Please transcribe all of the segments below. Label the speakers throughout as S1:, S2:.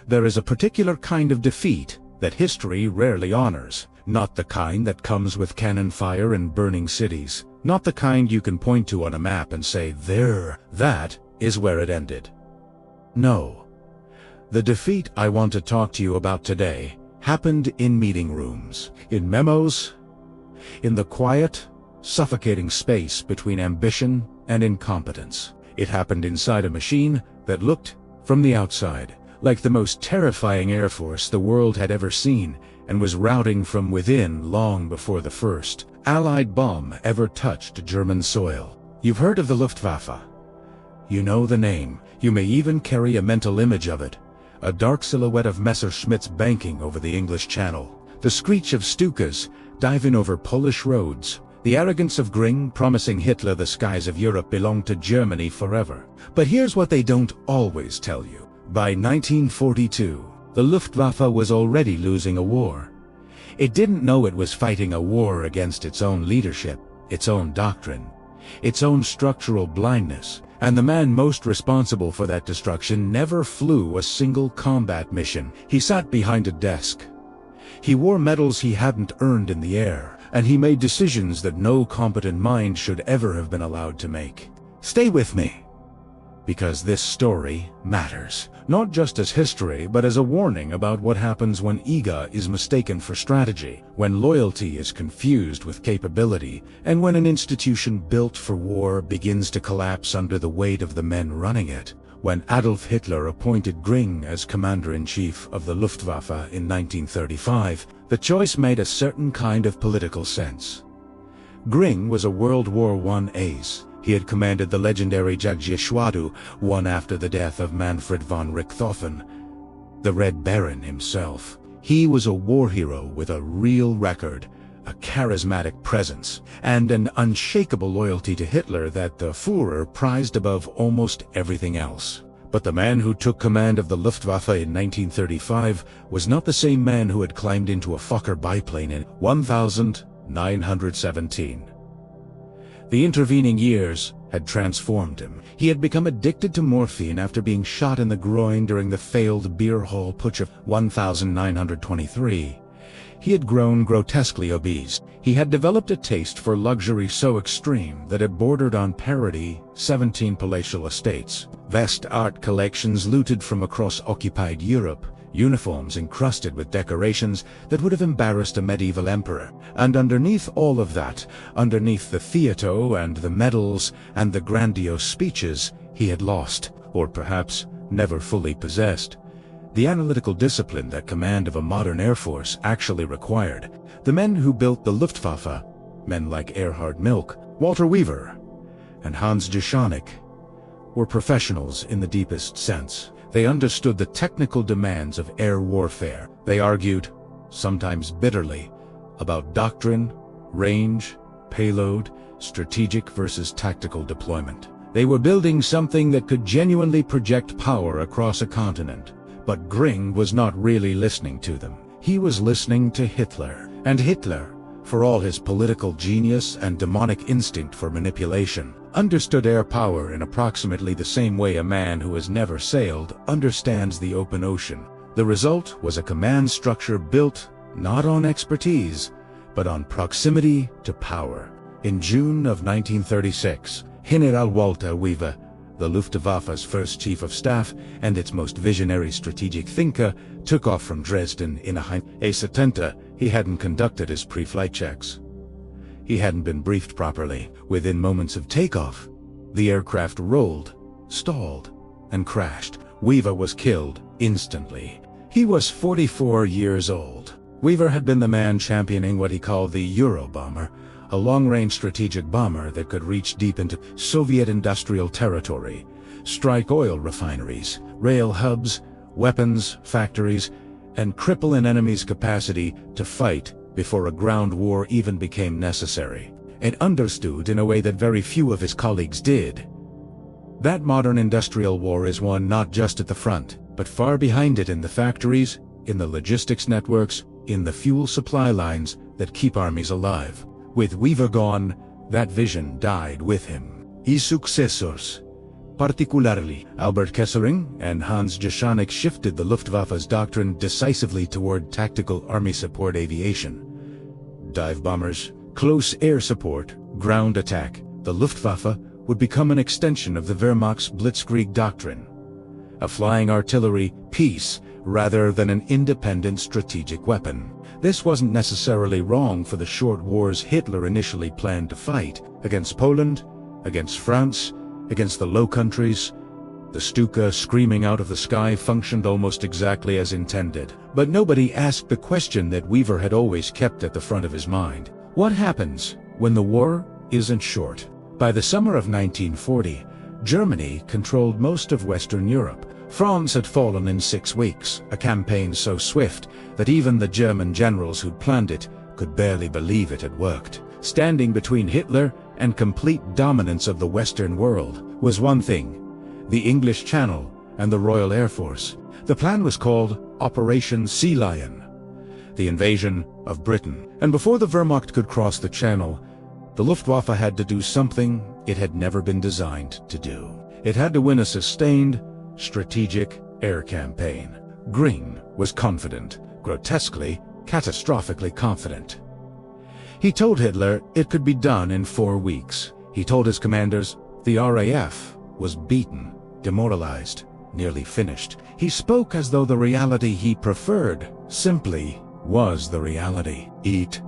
S1: There is a particular kind of defeat that history rarely honors, not the kind that comes with cannon fire and burning cities, not the kind you can point to on a map and say, there, that is where it ended. No. The defeat I want to talk to you about today happened in meeting rooms, in memos, in the quiet, suffocating space between ambition and incompetence. It happened inside a machine that looked, from the outside, like the most terrifying air force the world had ever seen, and was routing from within long before the first Allied bomb ever touched German soil. You've heard of the Luftwaffe. You know the name. You may even carry a mental image of it. A dark silhouette of Messerschmitts banking over the English Channel. The screech of Stukas diving over Polish roads. The arrogance of Göring promising Hitler the skies of Europe belonged to Germany forever. But here's what they don't always tell you. By 1942, the Luftwaffe was already losing a war. It didn't know it was fighting a war against its own leadership, its own doctrine, its own structural blindness, and the man most responsible for that destruction never flew a single combat mission. He sat behind a desk. He wore medals he hadn't earned in the air, and he made decisions that no competent mind should ever have been allowed to make. Stay with me, because this story matters, not just as history, but as a warning about what happens when ego is mistaken for strategy, when loyalty is confused with capability, and when an institution built for war begins to collapse under the weight of the men running it. When Adolf Hitler appointed Göring as commander-in-chief of the Luftwaffe in 1935, the choice made a certain kind of political sense. Göring was a World War I ace. He had commanded the legendary Jagdgeschwader, won after the death of Manfred von Richthofen, the Red Baron himself. He was a war hero with a real record, a charismatic presence, and an unshakable loyalty to Hitler that the Führer prized above almost everything else. But the man who took command of the Luftwaffe in 1935 was not the same man who had climbed into a Fokker biplane in 1917. The intervening years had transformed him. He had become addicted to morphine after being shot in the groin during the failed beer hall putsch of 1923. He had grown grotesquely obese. He had developed a taste for luxury so extreme that it bordered on parody 17 palatial estates, vast art collections looted from across occupied Europe, uniforms encrusted with decorations that would have embarrassed a medieval emperor. And underneath all of that, underneath the theater and the medals and the grandiose speeches, he had lost, or perhaps never fully possessed, the analytical discipline that command of a modern air force actually required. The men who built the Luftwaffe, men like Erhard Milch, Walter Wever, and Hans Jeschonnek, were professionals in the deepest sense. They understood the technical demands of air warfare. They argued, sometimes bitterly, about doctrine, range, payload, strategic versus tactical deployment. They were building something that could genuinely project power across a continent. But Göring was not really listening to them. He was listening to Hitler. And Hitler, for all his political genius and demonic instinct for manipulation, understood air power in approximately the same way a man who has never sailed understands the open ocean. The result was a command structure built not on expertise, but on proximity to power. In June of 1936, General Walter Wever, the Luftwaffe's first chief of staff and its most visionary strategic thinker, took off from Dresden in a A-70. He hadn't conducted his pre-flight checks. He hadn't been briefed properly. Within moments of takeoff, the aircraft rolled, stalled, and crashed. Wever was killed instantly. He was 44 years old. Wever had been the man championing what he called the Eurobomber, a long-range strategic bomber that could reach deep into Soviet industrial territory, strike oil refineries, rail hubs, weapons factories, and cripple an enemy's capacity to fight before a ground war even became necessary, and understood in a way that very few of his colleagues did. That modern industrial war is won not just at the front, but far behind it in the factories, in the logistics networks, in the fuel supply lines that keep armies alive. With Wever gone, that vision died with him. His successors, Particularly, Albert Kesselring and Hans Jaschannek shifted the Luftwaffe's doctrine decisively toward tactical army support aviation. Dive bombers, close air support, ground attack. The Luftwaffe would become an extension of the Wehrmacht's Blitzkrieg doctrine. A flying artillery piece rather than an independent strategic weapon. This wasn't necessarily wrong for the short wars Hitler initially planned to fight against Poland, against France, against the Low Countries. The Stuka screaming out of the sky functioned almost exactly as intended. But nobody asked the question that Wever had always kept at the front of his mind. What happens when the war isn't short? By the summer of 1940, Germany controlled most of Western Europe. France had fallen in 6 weeks, a campaign so swift that even the German generals who'd planned it could barely believe it had worked. Standing between Hitler and complete dominance of the Western world was one thing: the English Channel and the Royal Air Force. The plan was called Operation Sea Lion, the invasion of Britain. And before the Wehrmacht could cross the Channel, the Luftwaffe had to do something it had never been designed to do. It had to win a sustained, strategic air campaign. Göring was confident, grotesquely, catastrophically confident. He told Hitler it could be done in 4 weeks. He told his commanders the RAF was beaten, demoralized, nearly finished. He spoke as though the reality he preferred simply was the reality. It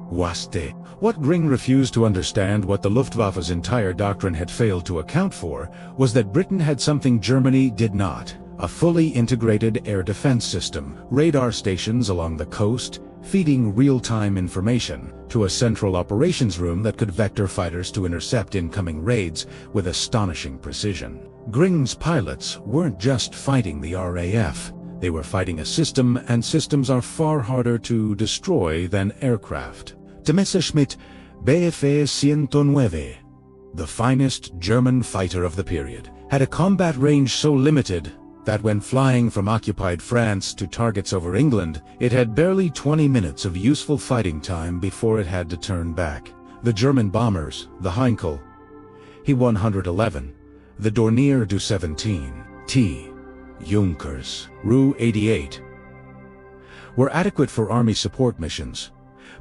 S1: was it. What Göring refused to understand, what the Luftwaffe's entire doctrine had failed to account for, was that Britain had something Germany did not: a fully integrated air defense system, radar stations along the coast, feeding real-time information to a central operations room that could vector fighters to intercept incoming raids with astonishing precision. Göring's pilots weren't just fighting the RAF. They were fighting a system, and systems are far harder to destroy than aircraft. The Messerschmitt Bf 109, the finest German fighter of the period, had a combat range so limited that when flying from occupied France to targets over England, it had barely 20 minutes of useful fighting time before it had to turn back. The German bombers, the Heinkel He-111, the Dornier Du 17, T. Junkers, Ru 88, were adequate for army support missions,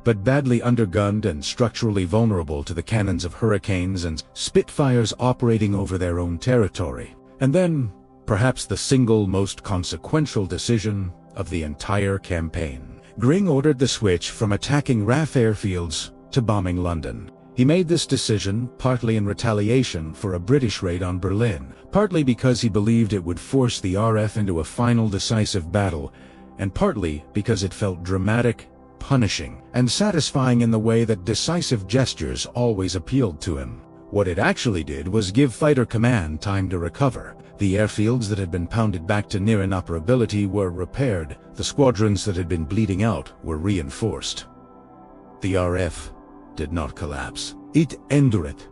S1: but badly undergunned and structurally vulnerable to the cannons of Hurricanes and Spitfires operating over their own territory. And then, perhaps the single most consequential decision of the entire campaign. Göring ordered the switch from attacking RAF airfields to bombing London. He made this decision partly in retaliation for a British raid on Berlin, partly because he believed it would force the RAF into a final decisive battle, and partly because it felt dramatic, punishing, and satisfying in the way that decisive gestures always appealed to him. What it actually did was give fighter command time to recover. The airfields that had been pounded back to near inoperability were repaired. The squadrons that had been bleeding out were reinforced. The RAF did not collapse. It endured.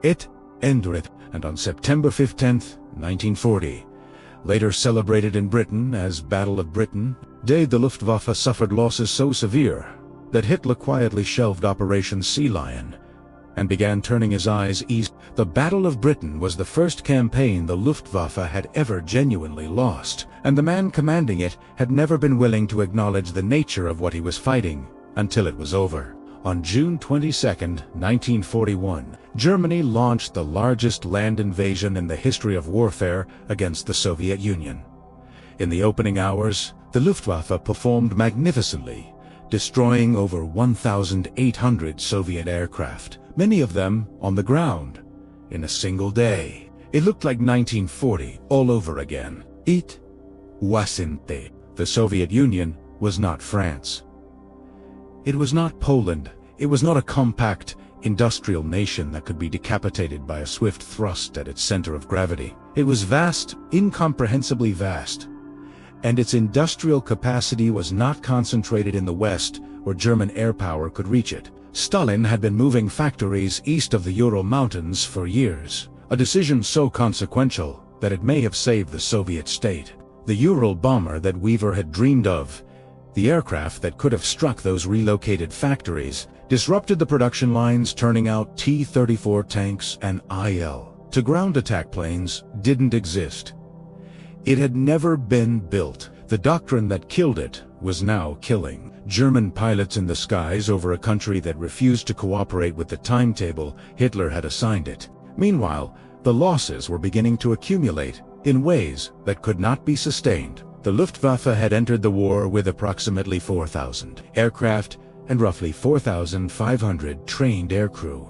S1: It endured. And on September 15, 1940, later celebrated in Britain as Battle of Britain, Day, the Luftwaffe suffered losses so severe that Hitler quietly shelved Operation Sea Lion and began turning his eyes east. The Battle of Britain was the first campaign the Luftwaffe had ever genuinely lost, and the man commanding it had never been willing to acknowledge the nature of what he was fighting until it was over. On June 22, 1941, Germany launched the largest land invasion in the history of warfare against the Soviet Union. In the opening hours, the Luftwaffe performed magnificently, destroying over 1,800 Soviet aircraft, many of them on the ground, in a single day. It looked like 1940 all over again. It wasn't. The Soviet Union was not France. It was not Poland. It was not a compact, industrial nation that could be decapitated by a swift thrust at its center of gravity. It was vast, incomprehensibly vast. And its industrial capacity was not concentrated in the West, where German air power could reach it. Stalin had been moving factories east of the Ural Mountains for years, a decision so consequential that it may have saved the Soviet state. The Ural bomber that Wever had dreamed of, the aircraft that could have struck those relocated factories, disrupted the production lines, turning out T-34 tanks and IL ground attack planes didn't exist. It had never been built. The doctrine that killed it was now killing German pilots in the skies over a country that refused to cooperate with the timetable Hitler had assigned it. Meanwhile, the losses were beginning to accumulate in ways that could not be sustained. The Luftwaffe had entered the war with approximately 4,000 aircraft and roughly 4,500 trained aircrew.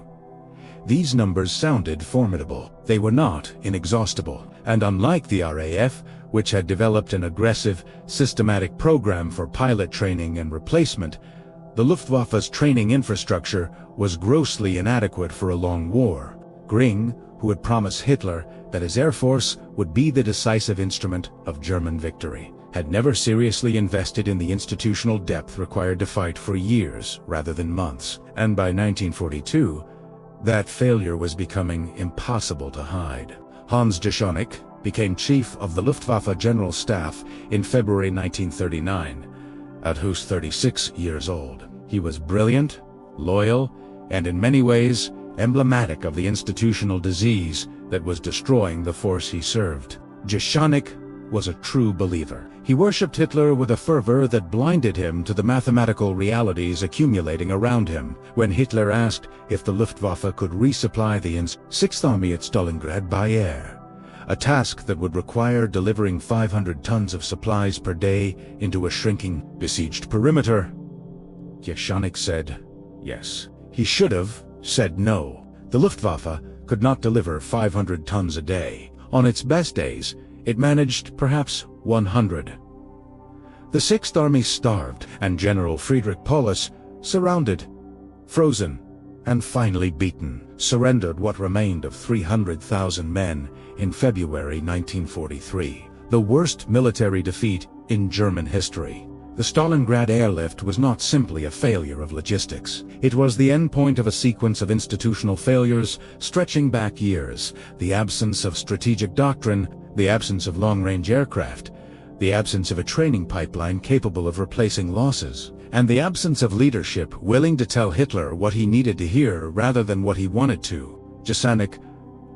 S1: These numbers sounded formidable. They were not inexhaustible, and unlike the RAF, which had developed an aggressive, systematic program for pilot training and replacement, the Luftwaffe's training infrastructure was grossly inadequate for a long war. Göring, who had promised Hitler that his air force would be the decisive instrument of German victory, had never seriously invested in the institutional depth required to fight for years rather than months, and by 1942, that failure was becoming impossible to hide. Hans Jeschonnek became chief of the Luftwaffe General Staff in February 1939, at who's 36 years old. He was brilliant, loyal, and in many ways emblematic of the institutional disease that was destroying the force he served. Jeschonnek was a true believer. He worshipped Hitler with a fervor that blinded him to the mathematical realities accumulating around him. When Hitler asked if the Luftwaffe could resupply the Sixth Army at Stalingrad by air, a task that would require delivering 500 tons of supplies per day into a shrinking, besieged perimeter, Jeschonnek said yes. He should have said no. The Luftwaffe could not deliver 500 tons a day. On its best days, it managed perhaps 100. The Sixth Army starved, and General Friedrich Paulus, surrounded, frozen, and finally beaten, surrendered what remained of 300,000 men in February 1943, the worst military defeat in German history. The Stalingrad airlift was not simply a failure of logistics. It was the endpoint of a sequence of institutional failures stretching back years: the absence of strategic doctrine, the absence of long-range aircraft, the absence of a training pipeline capable of replacing losses, and the absence of leadership willing to tell Hitler what he needed to hear rather than what he wanted to. Jeschonnek,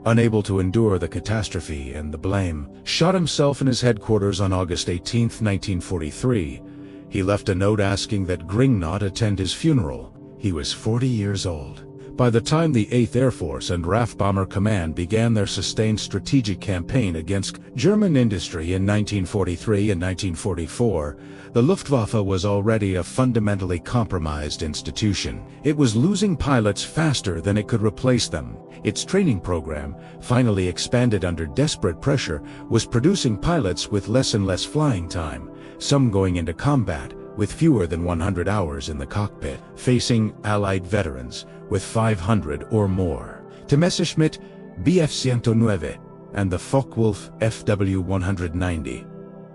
S1: unable to endure the catastrophe and the blame, shot himself in his headquarters on August 18, 1943. He left a note asking that Göring not attend his funeral. He was 40 years old. By the time the 8th Air Force and RAF Bomber Command began their sustained strategic campaign against German industry in 1943 and 1944, the Luftwaffe was already a fundamentally compromised institution. It was losing pilots faster than it could replace them. Its training program, finally expanded under desperate pressure, was producing pilots with less and less flying time, some going into combat with fewer than 100 hours in the cockpit, facing Allied veterans with 500 or more. The Messerschmitt Bf-109 and the Focke-Wulf FW-190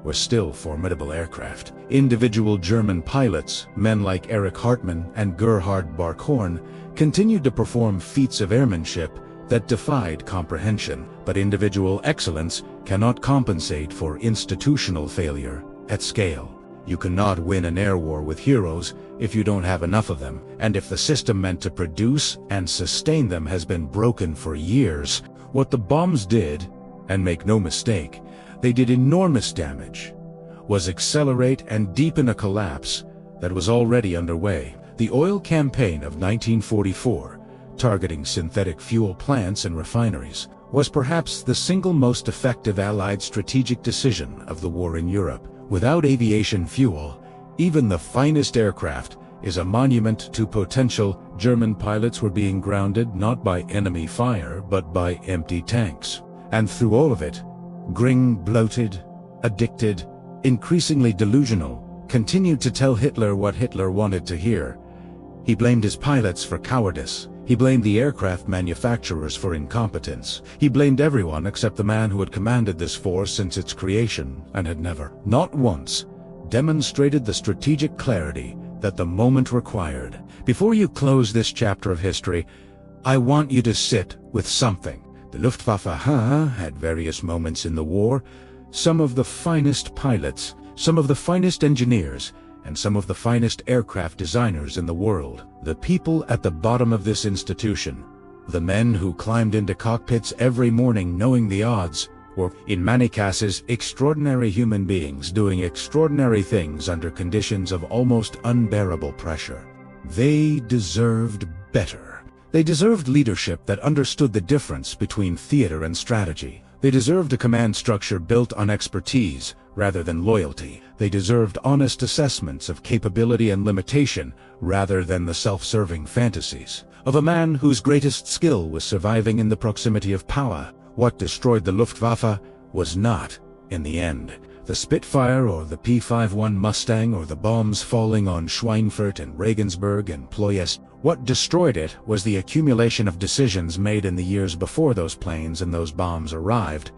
S1: were still formidable aircraft. Individual German pilots, men like Erich Hartmann and Gerhard Barkhorn, continued to perform feats of airmanship that defied comprehension, but individual excellence cannot compensate for institutional failure at scale. You cannot win an air war with heroes if you don't have enough of them, and if the system meant to produce and sustain them has been broken for years. What the bombs did, and make no mistake, they did enormous damage, was accelerate and deepen a collapse that was already underway. The oil campaign of 1944, targeting synthetic fuel plants and refineries, was perhaps the single most effective Allied strategic decision of the war in Europe. Without aviation fuel, even the finest aircraft is a monument to potential. German pilots were being grounded not by enemy fire but by empty tanks. And through all of it, Göring, bloated, addicted, increasingly delusional, continued to tell Hitler what Hitler wanted to hear. He blamed his pilots for cowardice. He blamed the aircraft manufacturers for incompetence. He blamed everyone except the man who had commanded this force since its creation and had never, not once, demonstrated the strategic clarity that the moment required. Before you close this chapter of history, I want you to sit with something. The Luftwaffe had various moments in the war, some of the finest pilots, some of the finest engineers, and some of the finest aircraft designers in the world. The people at the bottom of this institution The men who climbed into cockpits every morning knowing the odds were, in many cases, extraordinary human beings doing extraordinary things under conditions of almost unbearable pressure. They deserved better. They deserved leadership that understood the difference between theater and strategy. They deserved a command structure built on expertise rather than loyalty. They deserved honest assessments of capability and limitation rather than the self-serving fantasies of a man whose greatest skill was surviving in the proximity of power. What destroyed the Luftwaffe was not, in the end, the Spitfire or the P-51 Mustang or the bombs falling on Schweinfurt and Regensburg and Ploiest. What destroyed it was the accumulation of decisions made in the years before those planes and those bombs arrived.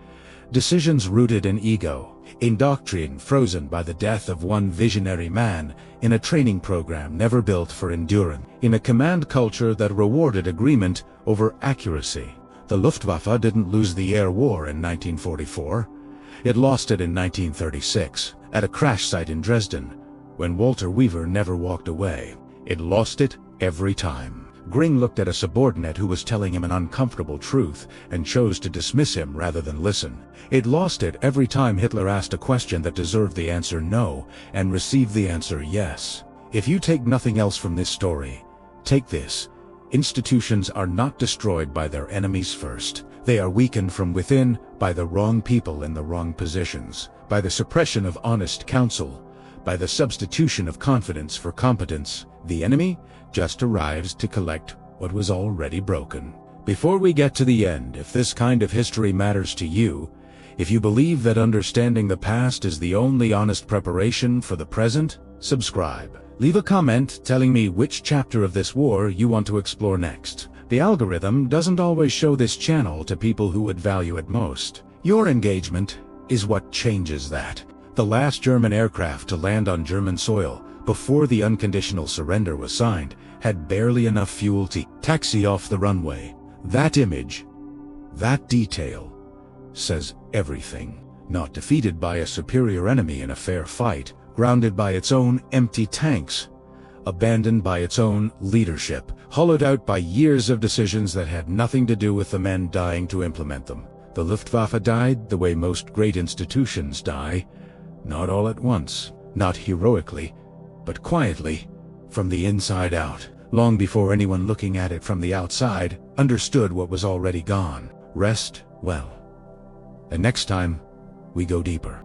S1: Decisions rooted in ego, in doctrine frozen by the death of one visionary man, in a training program never built for endurance, in a command culture that rewarded agreement over accuracy. The Luftwaffe didn't lose the air war in 1944. It lost it in 1936, at a crash site in Dresden, when Walter Wever never walked away. It lost it every time. Göring looked at a subordinate who was telling him an uncomfortable truth and chose to dismiss him rather than listen. It lost it every time Hitler asked a question that deserved the answer no and received the answer yes. If you take nothing else from this story, take this. Institutions are not destroyed by their enemies first. They are weakened from within by the wrong people in the wrong positions, by the suppression of honest counsel, by the substitution of confidence for competence. The enemy just arrives to collect what was already broken. Before we get to the end, if this kind of history matters to you, if you believe that understanding the past is the only honest preparation for the present, subscribe. Leave a comment telling me which chapter of this war you want to explore next. The algorithm doesn't always show this channel to people who would value it most. Your engagement is what changes that. The last German aircraft to land on German soil before the unconditional surrender was signed had barely enough fuel to taxi off the runway. That image, that detail, says everything. Not defeated by a superior enemy in a fair fight, grounded by its own empty tanks, abandoned by its own leadership, hollowed out by years of decisions that had nothing to do with the men dying to implement them. The Luftwaffe died the way most great institutions die, not all at once, not heroically, but quietly, from the inside out, long before anyone looking at it from the outside understood what was already gone. Rest well. And next time, we go deeper.